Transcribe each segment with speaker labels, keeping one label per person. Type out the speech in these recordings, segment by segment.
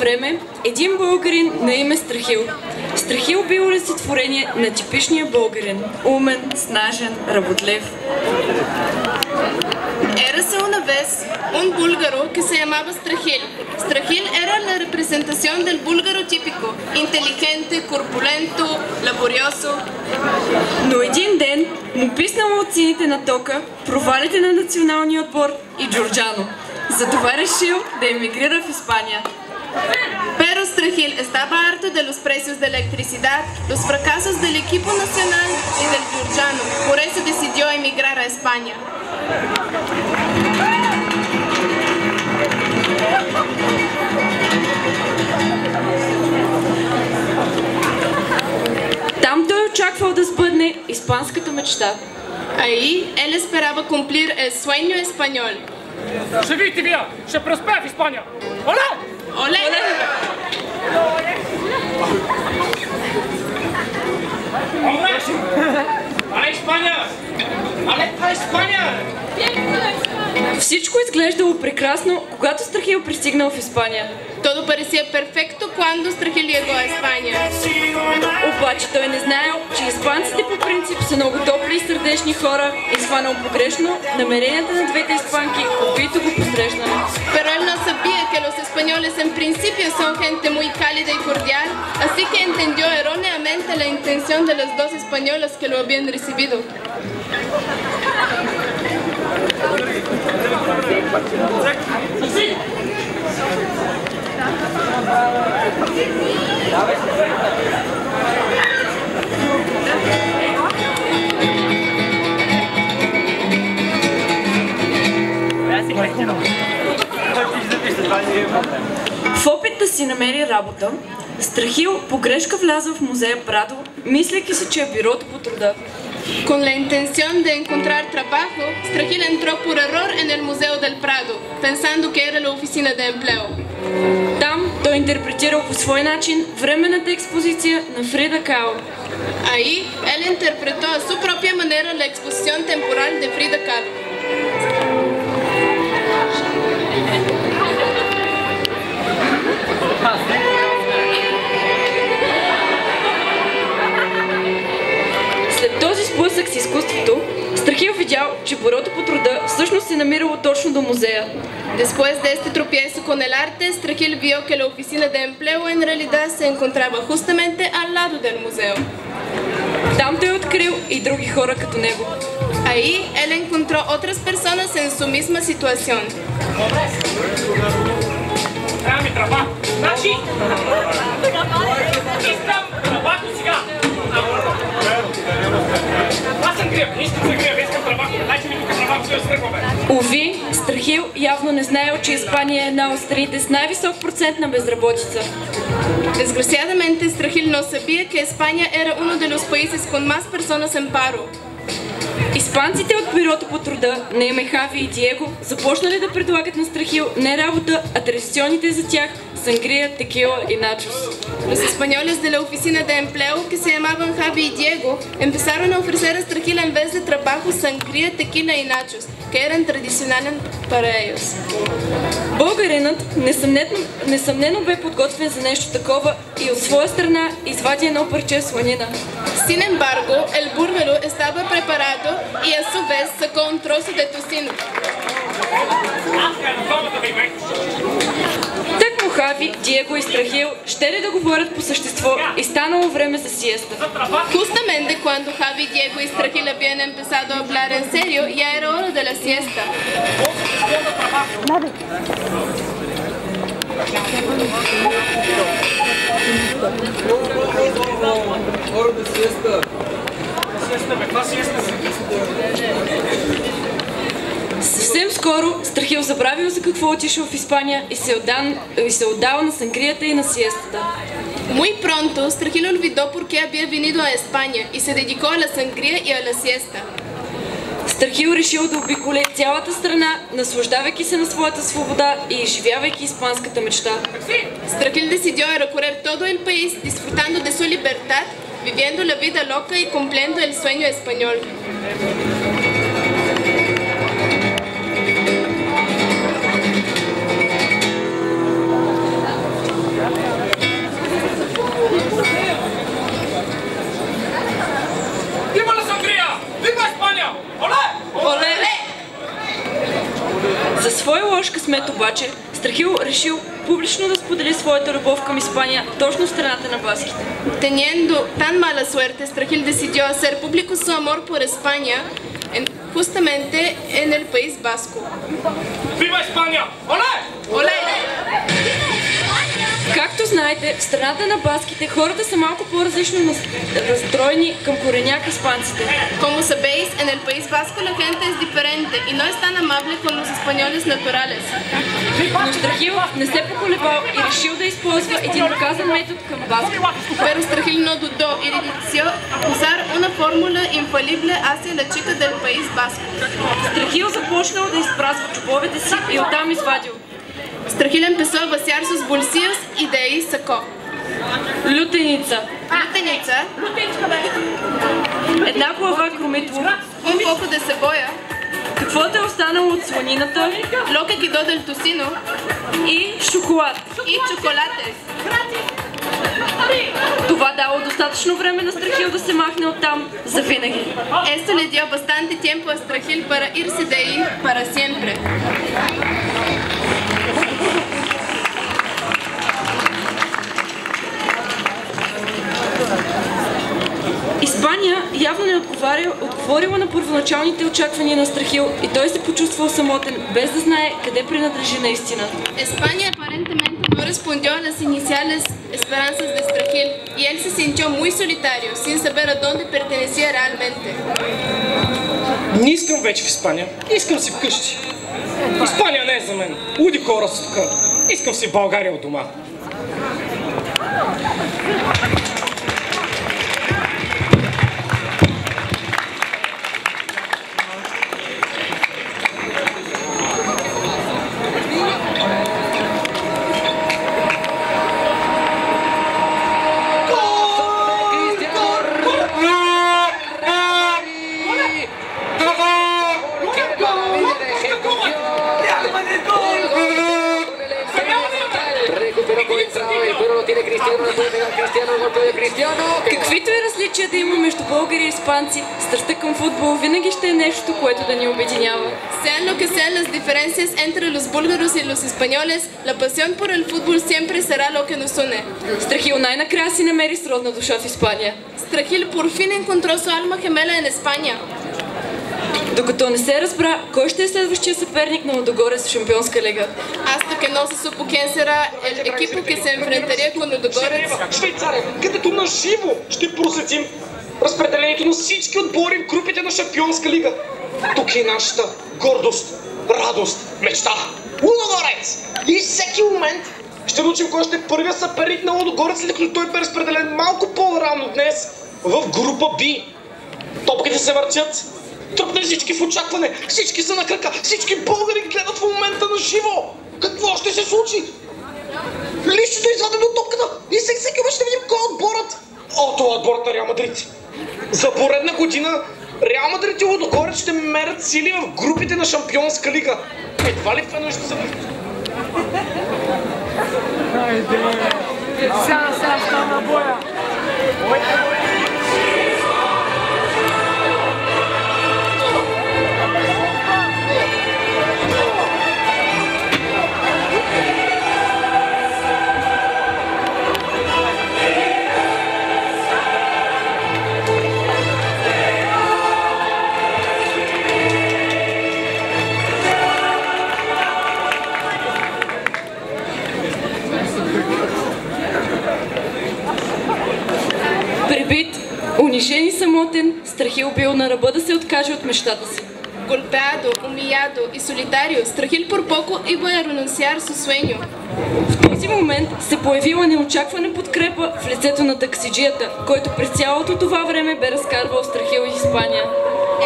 Speaker 1: време един българин на име Страхил. Страхил бил олицетворение на типичния българин. Умен, снажен, работлив.
Speaker 2: Érase una vez un búlgaro que se llamaba Strahil. Strahil era la representación del búlgaro típico, inteligente, corpulento, laborioso.
Speaker 1: Но един ден му писнало от сините на тока, провалите на националния отбор и Джорджано. Затова решил да емигрира в Испания.
Speaker 2: Pero Strahil estaba harto de los precios de electricidad, los fracasos del equipo nacional y del Giorgiano. Por eso decidió emigrar a España.
Speaker 1: Там той очаквал да сбъдне испанската мечта.
Speaker 2: Ahí él esperaba cumplir el sueño español.
Speaker 3: Живите вие! Ще преуспея в Испания! Оле!
Speaker 2: ¡Olé!
Speaker 3: Але Испания! Але Испания!
Speaker 1: Всичко изглеждало прекрасно, когато Страхил пристигнал в Испания.
Speaker 2: Todo parecía perfecto cuando Strahil llegó a España.
Speaker 1: Обаче той не знаел, че испанците по принцип са много топли и сърдечни хора и схванал погрешно намеренията на двете испанки, които го посрещнали.
Speaker 2: Pero él no sabía que los españoles en principio son gente muy cálida y cordial, así que entendió erróneamente la intención de los dos españoles que lo habían recibido.
Speaker 1: В опит да си намери работа, Страхил по грешка влязъл в музея Прадо, мислейки си, че е бюрото по труда.
Speaker 2: Con la intención de encontrar trabajo, Strahil entró por error en el Museo del Prado, pensando que era la oficina de empleo.
Speaker 1: Там той интерпретирал по свой начин временната експозиция на Фрида Кало.
Speaker 2: Ahí, él interpretó a su propia manera la exposición temporal de Frida Kahlo.
Speaker 1: След този сблъсък с изкуството, Страхил видял, че бюрото по труда всъщност се намирало точно до музея.
Speaker 2: Después de este tropiezo con el arte, Strahil vio que la oficina de empleo en realidad se encontraba justamente al lado del museo.
Speaker 1: Там той открил и други хора като него.
Speaker 2: Ahí, él encontró otras personas en su misma situación.
Speaker 3: Трябва ми тръба! Значи! Искам тръбако сега! Аз съм грев! Не искам за грев! Искам тръбако! Дайте ми тук тръбако, да свърхваме!
Speaker 1: Уви, Страхил явно не знаел, че Испания е една от страните с най-висок процент на безработица.
Speaker 2: Desgraciadamente, Strahil no sabía que España era uno de los países con más personas en paro.
Speaker 1: Испанците от бюрото по труда на име Хави и Диего започнали да предлагат на Страхил не работа, а традиционните за тях сангрия, текила и начос.
Speaker 2: Los españoles de la oficina de empleo, que se llamaban Javi y Diego, empezaron a ofrecer a Strahil en vez de trabajo sangría, tequila y nachos, que eran tradicionales para ellos.
Speaker 1: Българинът несъмнено бе подготвен за нещо такова и от своя страна извади едно парче сланина.
Speaker 2: Sin embargo, el búlgaro estaba preparado y a su vez sacó un trozo de tocino.
Speaker 1: Так му Хави, Диего и Страхил щели да говорят по същество и станало време за сиеста.
Speaker 2: Justamente cuando Javi, Diego y Strahil habían empezado a hablar en serio, ya era hora de la siesta.
Speaker 1: Съвсем скоро Страхил забравил за какво отишъл в Испания и се отдал на сангрията и на сиестата.
Speaker 2: Muy pronto, Strahil olvidó por qué había venido a España y se dedicó a la sangría y a la siesta.
Speaker 1: Страхил решил да обиколи цялата страна, наслаждавайки се на своята свобода и изживявайки испанската мечта.
Speaker 2: Strahil decidió recorrer todo el país disfrutando de su libertad, viviendo la vida loca y cumpliendo el sueño español.
Speaker 1: лош късмет обаче, Страхил решил публично да сподели своята любов към Испания точно в страната на баските.
Speaker 2: Teniendo tan mala suerte, Strahil decidió hacer público su amor por España justamente en el País Vasco.
Speaker 3: Viva España! Оле!
Speaker 2: ¡Olé!
Speaker 1: Както знаете, в страната на баските хората са малко по-различно настроени към кореняк испанците.
Speaker 2: Como sabéis, en el País Vasco la gente es diferente y no es tan amable con los españoles naturales.
Speaker 1: Но Страхил не се поколебал и решил да използва един доказан метод към баските.
Speaker 2: Pero Strahil no dudó y decidió usar una fórmula infalible hacia la chica del País Vasco.
Speaker 1: Страхил започнал да изпразва чубовете си и оттам извадил
Speaker 2: Strahil empezó a vaciar sus bolsillos y de ahí sacó
Speaker 1: лютеница,
Speaker 2: lutenica,
Speaker 1: една глава кромитло,
Speaker 2: un poco de cebolla,
Speaker 1: каквото е останало от слонината
Speaker 2: lo que quedó del tocino
Speaker 1: и шоколад.
Speaker 2: y chocolates.
Speaker 1: Това дало достатъчно време на Страхил да се махне оттам завинаги.
Speaker 2: Esto le dio bastante tiempo a Strahil para irse de ahí para siempre.
Speaker 1: Испания явно не отговорила на първоначалните очаквания на Страхил и той се почувствал самотен, без да знае къде принадлежи наистина.
Speaker 2: España aparentemente no respondió a las iniciales esperanzas de Strahil y él se sintió muy solitario, sin saber a dónde pertenecía realmente.
Speaker 3: Не искам вече в Испания. Искам си вкъщи. Испания не е за мен. Луди хора са тук. Искам си в България от дома.
Speaker 1: Каквито и различия да има между българи и испанци, страстта към футбол винаги ще е нещо, което да ни обединява.
Speaker 2: Sean lo que sean las diferencias entre los búlgaros y los españoles, la pasión por el fútbol siempre será lo que nos une.
Speaker 1: Страхил най-накрая си намери сродна душа в Испания.
Speaker 2: Strahil por fin encontró su alma gemela en España.
Speaker 1: Докато не се разбра кой ще е следващия съперник на Лудогорец в Шампионска лига.
Speaker 2: Hasta que no se supo quién será el equipo que se enfrentaría con Ludogorets.
Speaker 3: Швейцария, където на живо ще просветим разпределението на всички отбори в групите на Шампионска лига. Тук е нашата гордост, радост, мечта. Лудогорец! И всеки момент ще научим кой ще е първият съперник на Лудогорец, след като той бе разпределен малко по-рано днес в група B. Топките се въртят. Тръпне всички в очакване, всички са на крака, всички българи гледат в момента на живо. Какво ще се случи? Ли ще извадим до топката и всеки ще видим кой е отборът. О, това е отборът на Реал Мадрид. За поредна година Реал Мадрид и Лудогорец ще мерят сили в групите на Шампионска лига. Едва ли това нещо се върши?
Speaker 4: Сега стана боя.
Speaker 1: Пребит, унижен и самотен, Страхил бил на ръба да се откаже от мечтата си.
Speaker 2: Golpeado, humillado y solitario, Strahil por poco iba a renunciar su sueño.
Speaker 1: В този момент се появила неочаквана подкрепа в лицето на таксиджията, който през цялото това време бе разкарвал Страхил из Испания.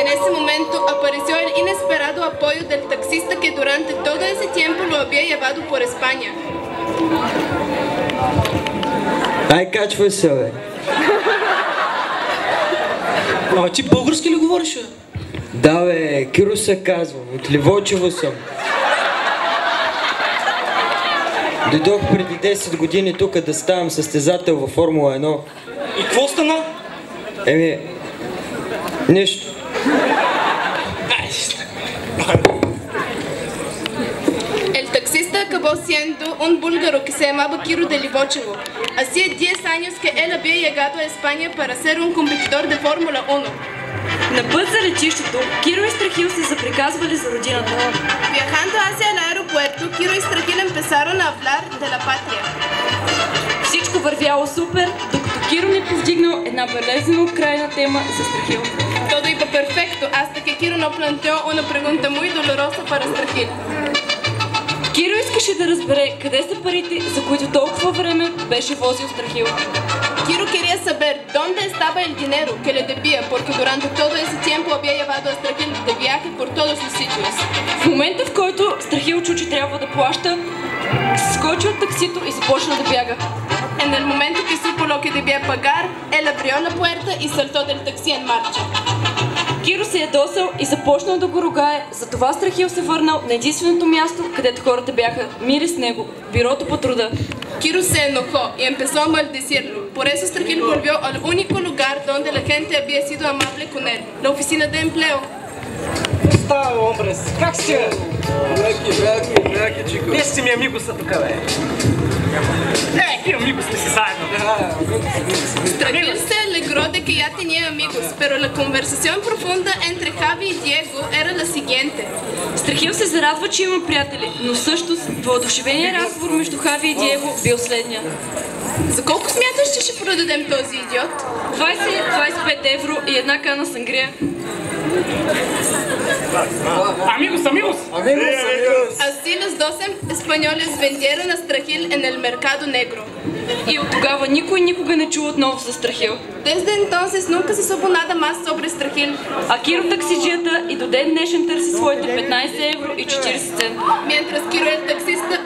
Speaker 2: En ese momento apareció el inesperado apoyo del taxista que durante todo ese tiempo lo había llevado por España.
Speaker 5: Ай, качвай се, бе.
Speaker 6: А ти български ли говориш, бе?
Speaker 5: Да, бе, Киро се казвам, от Ливочево съм. Дойдох преди 10 години тук да ставам състезател във Формула 1.
Speaker 6: И какво стана?
Speaker 5: Еми, нищо.
Speaker 2: siendo un búlgaro que se llamaba Kiro Delibochevo. Hacía 10 años que él había llegado a España para ser un competidor de Fórmula 1.
Speaker 1: На път за летището, Киро и Страхил се заприказвали за родината.
Speaker 2: Viajando hacia el aeropuerto, Kiro y Strahil empezaron a hablar de la patria.
Speaker 1: Всичко вървяло супер, докато Киро не повдигнал една белезена открайна тема за Страхил.
Speaker 2: Todo iba perfecto hasta que Kiro no planteó una pregunta muy dolorosa para Strahil.
Speaker 1: Киро искаше да разбере къде са парите, за които толкова време беше возил Страхил.
Speaker 2: Kiro quería saber dónde estaba el dinero que le debía, porque durante todo ese tiempo había llevado a Strahil de viaje por todos los sitios.
Speaker 1: В момента, в който Страхил чу, че трябва да плаща, скочи от таксито и започна да бяга.
Speaker 2: En el momento que supo lo que debía pagar, él abrió la puerta y saltó del taxi en marcha.
Speaker 1: Киро се ядосал и започнал да го ругае, затова Страхил се върнал на единственото място, където хората бяха мири с него – бюрото по труда.
Speaker 2: Kiro se enojó y empezó a maldecirlo. Por eso Strahil volvió al único lugar donde la gente había sido amable con él, la oficina de empleo.
Speaker 3: Става, hombres. Как сте?
Speaker 4: Браки, чико.
Speaker 3: Вие сте ми амигоса тук, бе. Амигос сме си заедно.
Speaker 2: Strahil se alegró de que ya tenía amigos, pero la conversación profunda entre Javi y Diego era la siguiente.
Speaker 1: Страхил се зарадва, че има приятели, но всъщност въодушевения разговор между Хави и Диего бил следния.
Speaker 2: За колко смяташ, че ще продадем този идиот?
Speaker 1: 20-25 евро и една кана сангрия.
Speaker 3: Amigos.
Speaker 2: Así los dos españoles vendieron a Strahil en el mercado negro.
Speaker 1: И от тогава никой никога не чу отново за Страхил.
Speaker 2: Desde entonces nunca se supo nada más sobre Strahil.
Speaker 1: А Киро таксиджията и до ден днешен търси своите 15 евро и 40 цента.
Speaker 2: Mientras Kiro el taxista